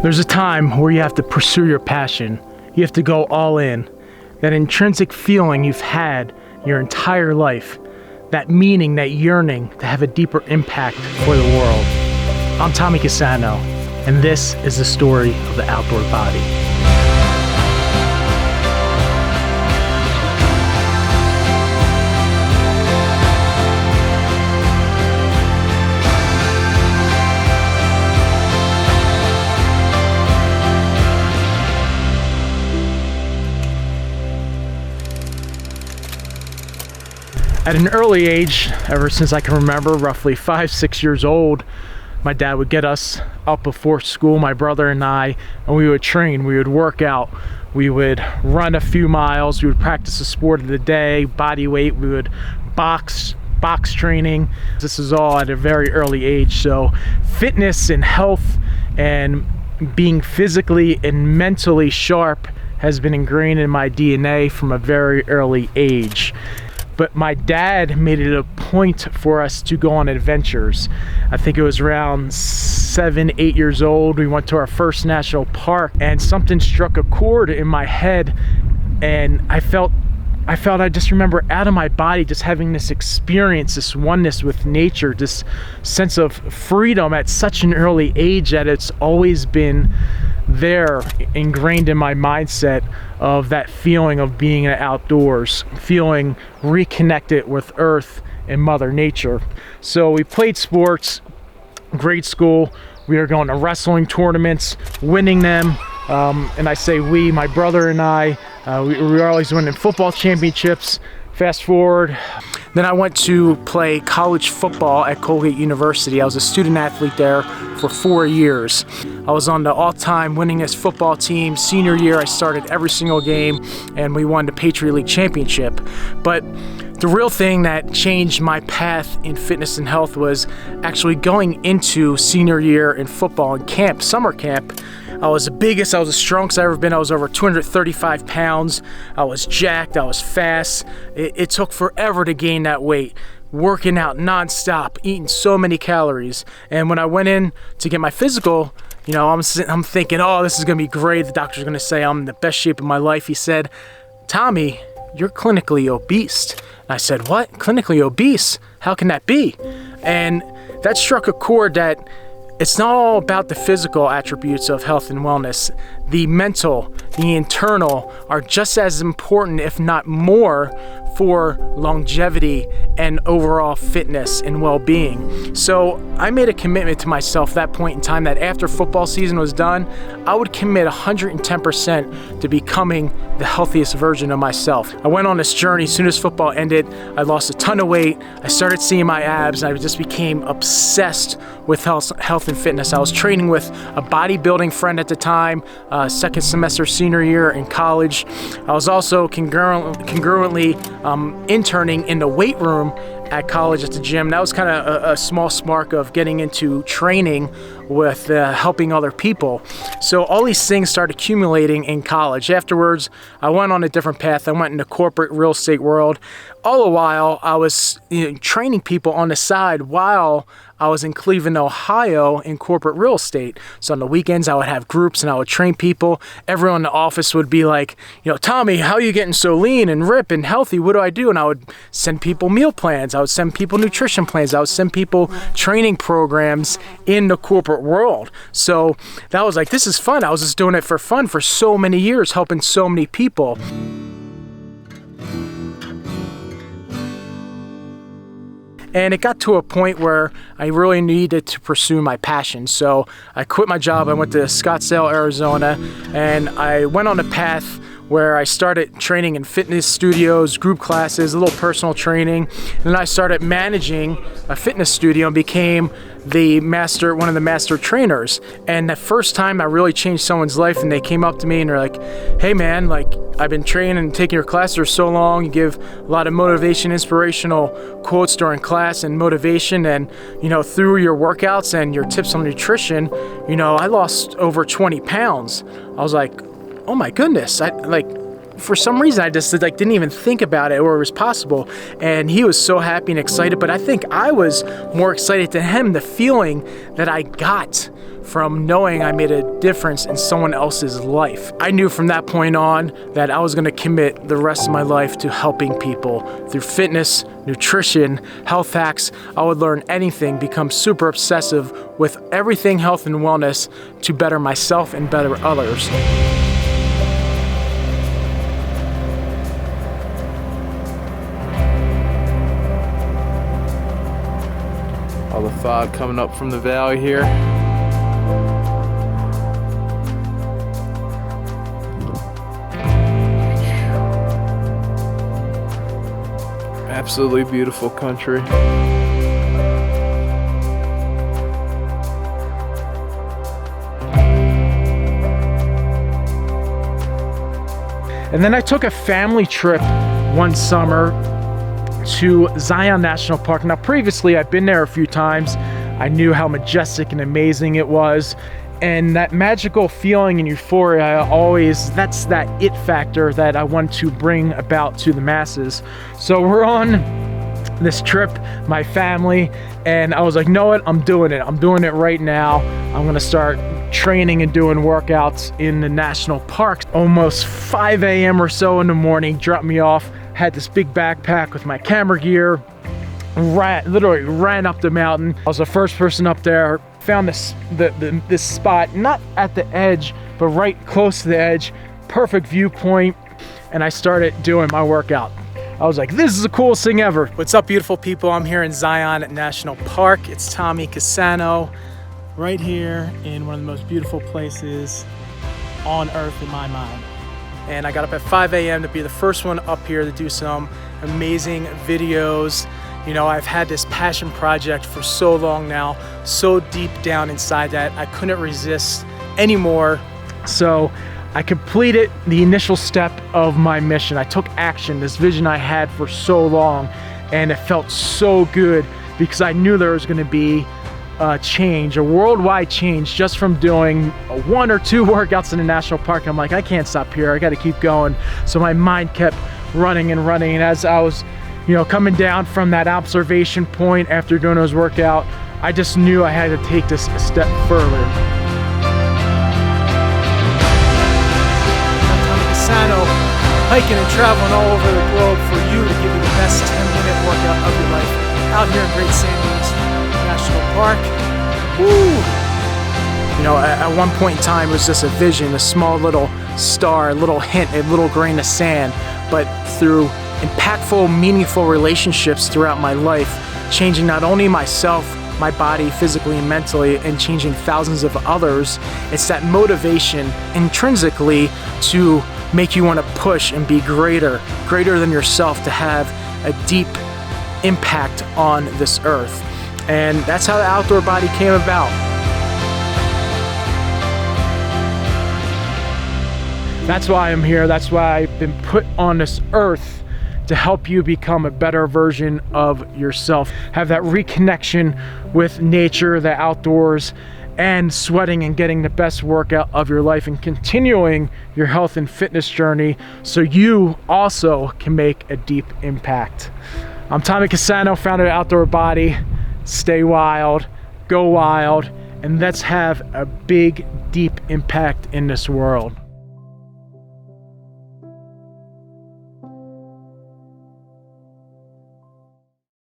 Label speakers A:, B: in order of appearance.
A: There's a time where you have to pursue your passion. You have to go all in. That intrinsic feeling you've had your entire life. That meaning, that yearning to have a deeper impact for the world. I'm Tommy Cassano, and this is the story of the outdoor body. At an early age, ever since I can remember, roughly 5-6 years old, my dad would get us up before school, my brother and I, and we would train, we would work out, we would run a few miles, we would practice the sport of the day, body weight, we would box training. This is all at a very early age, so fitness and health and being physically and mentally sharp has been ingrained in my DNA from a very early age. But my dad made it a point for us to go on adventures. I think it was around 7-8 years old. We went to our first national park and something struck a chord in my head, and I felt I just remember out of my body just having this experience, this oneness with nature, this sense of freedom at such an early age that it's always been there, ingrained in my mindset of that feeling of being in the outdoors, feeling reconnected with earth and mother nature. So we played sports, grade school, we were going to wrestling tournaments, winning them, and I say we, my brother and I, we were always winning football championships. Fast forward, then I went to play college football at Colgate University. I was a student athlete there for 4 years. I was on the all-time winningest football team. Senior year, I started every single game, and we won the Patriot League championship. But the real thing that changed my path in fitness and health was actually going into senior year in football and camp, summer camp. I was the strongest I've ever been. I was over 235 pounds. I was jacked, I was fast. It took forever to gain that weight. Working out nonstop, eating so many calories. And when I went in to get my physical, you know, I'm thinking, oh, this is gonna be great. The doctor's gonna say I'm in the best shape of my life. He said, Tommy, you're clinically obese. And I said, what? Clinically obese? How can that be? And that struck a chord that it's not all about the physical attributes of health and wellness. The mental, the internal are just as important, if not more, for longevity and overall fitness and well-being. So I made a commitment to myself at that point in time that after football season was done, I would commit 110% to becoming the healthiest version of myself. I went on this journey. As soon as football ended, I lost a ton of weight. I started seeing my abs, and I just became obsessed with health and fitness. I was training with a bodybuilding friend at the time, second semester senior year in college. I was also congruently interning in the weight room at college at the gym. That was kind of a small spark of getting into training with helping other people. So all these things started accumulating in college. Afterwards, I went on a different path. I went into corporate real estate world. All the while, I was training people on the side while I was in Cleveland, Ohio in corporate real estate. So on the weekends, I would have groups and I would train people. Everyone in the office would be like, you know, Tommy, how are you getting so lean and ripped and healthy? What do I do? And I would send people meal plans. I would send people nutrition plans. I would send people training programs in the corporate world. So that was like, this is fun. I was just doing it for fun for so many years, helping so many people. And it got to a point where I really needed to pursue my passion. So I quit my job. I went to Scottsdale, Arizona, and I went on a path where I started training in fitness studios, group classes, a little personal training. And then I started managing a fitness studio and became one of the master trainers. And the first time I really changed someone's life, and they came up to me and they're like, hey man, like I've been training and taking your class for so long. You give a lot of motivation, inspirational quotes during class and motivation, and you know, through your workouts and your tips on nutrition, you know, I lost over 20 pounds. I was like, oh my goodness, for some reason I just like didn't even think about it or it was possible. And he was so happy and excited, but I think I was more excited to him, the feeling that I got from knowing I made a difference in someone else's life. I knew from that point on that I was gonna commit the rest of my life to helping people through fitness, nutrition, health hacks. I would learn anything, become super obsessive with everything health and wellness to better myself and better others.
B: All the fog coming up from the valley here. Absolutely beautiful country.
A: And then I took a family trip one summer to Zion National Park. Now previously I'd been there a few times. I knew how majestic and amazing it was. And that magical feeling and euphoria, that's that it factor that I want to bring about to the masses. So we're on this trip, my family, and I was like, know what, I'm doing it. I'm doing it right now. I'm gonna start training and doing workouts in the national parks. Almost 5 a.m. or so in the morning, dropped me off, had this big backpack with my camera gear, literally ran up the mountain. I was the first person up there, found this spot, not at the edge, but right close to the edge, perfect viewpoint, and I started doing my workout. I was like, this is the coolest thing ever. What's up, beautiful people? I'm here in Zion National Park. It's Tommy Cassano, right here in one of the most beautiful places on earth in my mind. And I got up at 5 a.m. to be the first one up here to do some amazing videos. You know, I've had this passion project for so long now, so deep down inside that I couldn't resist anymore. So I completed the initial step of my mission. I took action, this vision I had for so long, and it felt so good because I knew there was gonna be a change, a worldwide change, just from doing 1 or 2 workouts in the national park. I'm like, I can't stop here, I gotta keep going. So my mind kept running and running, and as I was coming down from that observation point after doing those workout, I just knew I had to take this a step further. I'm Cassano, hiking and traveling all over the globe for you to give you the best 10-minute workout of your life out here in Great Sanders National Park. Woo! At one point in time, it was just a vision, a small little star, a little hint, a little grain of sand, but through impactful, meaningful relationships throughout my life, changing not only myself, my body physically and mentally, and changing thousands of others, it's that motivation intrinsically to make you want to push and be greater than yourself, to have a deep impact on this earth. And that's how the Outdoor Body came about. That's why I'm here. That's why I've been put on this earth, to help you become a better version of yourself. Have that reconnection with nature, the outdoors, and sweating and getting the best workout of your life and continuing your health and fitness journey so you also can make a deep impact. I'm Tommy Cassano, founder of Outdoor Body. Stay wild, go wild, and let's have a big, deep impact in this world.